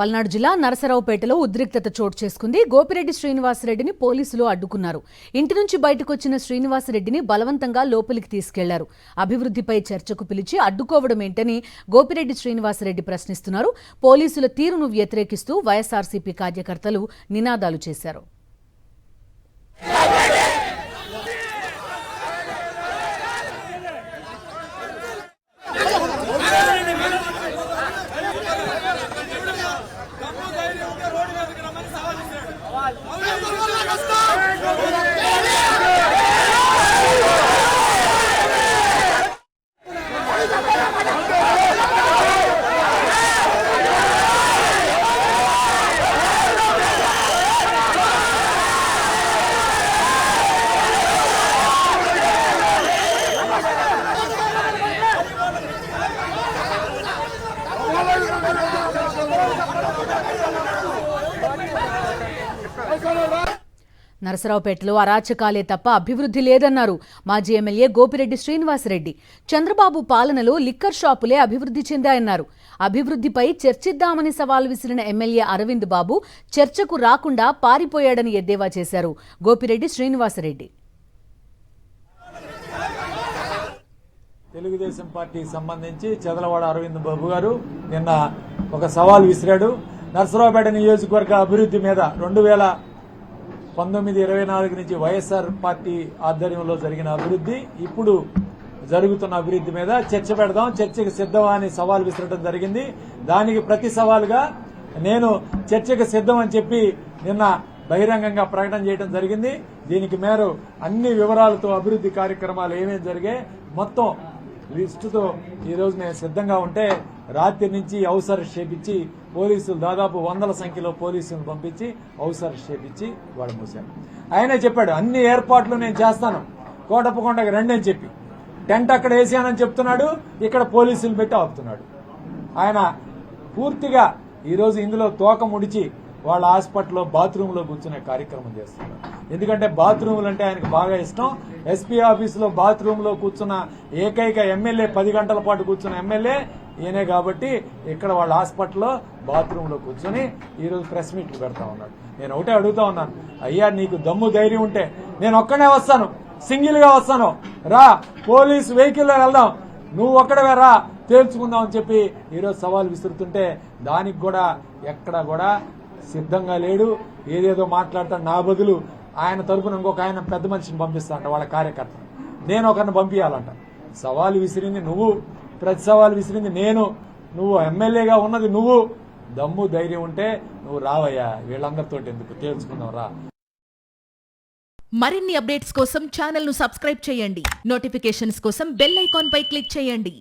పల్నాడు జిల్లా నరసరావుపేటలో ఉద్రిక్తత చోటు చేసుకుంది. గోపిరెడ్డి శ్రీనివాసరెడ్డిని పోలీసులు అడ్డుకున్నారు. ఇంటి నుంచి బయటకు వచ్చిన శ్రీనివాసరెడ్డిని బలవంతంగా లోపలికి తీసుకెళ్లారు. అభివృద్ధిపై చర్చకు పిలిచి అడ్డుకోవడం ఏంటని గోపిరెడ్డి శ్రీనివాసరెడ్డి ప్రశ్నిస్తున్నారు. పోలీసుల తీరును వ్యతిరేకిస్తూ వైఎస్ఆర్సీపీ కార్యకర్తలు నినాదాలు చేశారు. నరసరావుపేటలో అరాచకాలే తప్ప అభివృద్ధి లేదన్నారు మాజీ ఎమ్మెల్యే గోపిరెడ్డి శ్రీనివాసరెడ్డి. చంద్రబాబు పాలనలో లిక్కర్ షాపులే అభివృద్ధి చెందాయన్నారు. అభివృద్ధిపై చర్చిద్దామని సవాల్ విసిరిన ఎమ్మెల్యే అరవింద్ బాబు చర్చకు రాకుండా పారిపోయాడని ఎద్దేవా చేశారు గోపిరెడ్డి శ్రీనివాసరెడ్డి. తెలుగుదేశం పార్టీకి సంబంధించి చదలవాడ అరవింద్ బాబు గారు నిన్న ఒక సవాల్ విసిరాడు. నరసరావుపేట నియోజకవర్గ అభివృద్ధి మీద 2019-24 నుంచి వైఎస్ఆర్ పార్టీ ఆధ్వర్యంలో జరిగిన అభివృద్ధి, ఇప్పుడు జరుగుతున్న అభివృద్ధి మీద చర్చ పెడదాం, చర్చకు సిద్ధమా అని సవాల్ విసరడం జరిగింది. దానికి ప్రతి సవాలుగా నేను చర్చకు సిద్ధం అని చెప్పి నిన్న బహిరంగంగా ప్రకటన చేయడం జరిగింది. దీనికి మేర అన్ని వివరాలతో అభివృద్ధి కార్యక్రమాలు ఏమేమి జరిగాయి మొత్తం లిస్టుతో ఈరోజు నేను సిద్ధంగా ఉంటే రాత్రి నుంచి హౌస్ అరెస్ట్ చేపించి పోలీసులు దాదాపు 100ల సంఖ్యలో పోలీసులను పంపించి హౌస్ అరెస్ట్ చేపించి వాడు మూశాను. ఆయనే చెప్పాడు అన్ని ఏర్పాట్లు నేను చేస్తాను, కోటప్పకొండకి రండి అని చెప్పి టెంట్ అక్కడ వేసానని చెప్తున్నాడు, ఇక్కడ పోలీసులు పెట్టి ఆపుతున్నాడు. ఆయన పూర్తిగా ఈరోజు ఇందులో తోక ముడిచి వాళ్ళ హాస్పిటల్లో బాత్రూంలో కూర్చునే కార్యక్రమం చేస్తున్నారు. ఎందుకంటే బాత్రూములు అంటే ఆయనకు బాగా ఇష్టం. ఎస్పీ ఆఫీసులో బాత్రూంలో కూర్చున్న ఏకైక ఎమ్మెల్యే, 10 గంటల పాటు కూర్చున్న ఎమ్మెల్యే ఈయనే కాబట్టి ఇక్కడ వాళ్ళ హాస్పిటల్లో బాత్రూంలో కూర్చొని ఈరోజు ప్రెస్ మీట్లు పెడతా ఉన్నాడు. నేను ఒకటే అడుగుతా ఉన్నాను, అయ్యా నీకు దమ్ము ధైర్యం ఉంటే నేను ఒక్కడే వస్తాను, సింగిల్ గా వస్తాను, రా పోలీస్ వెహికల్లో వెళ్దాం, నువ్వు ఒక్కడవే రా తేల్చుకుందాం అని చెప్పి ఈరోజు సవాల్ విసురుతుంటే దానికి కూడా ఎక్కడా కూడా సిద్ధంగా లేడు. ఏదేదో మాట్లాడతాడు. నా బదులు ఆయన తరఫున ఇంకొక ఆయన పెద్ద మనిషిని పంపిస్తానంట, వాళ్ళ కార్యకర్తను. నేను ఒకరిని పంపించాలంట. సవాల్ విసిరింది నువ్వు, ప్రతి సవాల్ విసిరింది నేను, నువ్వు ఎమ్మెల్యేగా ఉన్నది నువ్వు. దమ్ము ధైర్యం ఉంటే నువ్వు రావయ్యా, వీళ్ళందరితో ఎందుకు తేల్చుకుందాం రా. మరిన్ని అప్డేట్స్ కోసం ఛానల్ ను సబ్స్క్రైబ్ చేయండి. నోటిఫికేషన్స్ కోసం బెల్ ఐకాన్ పై క్లిక్ చేయండి.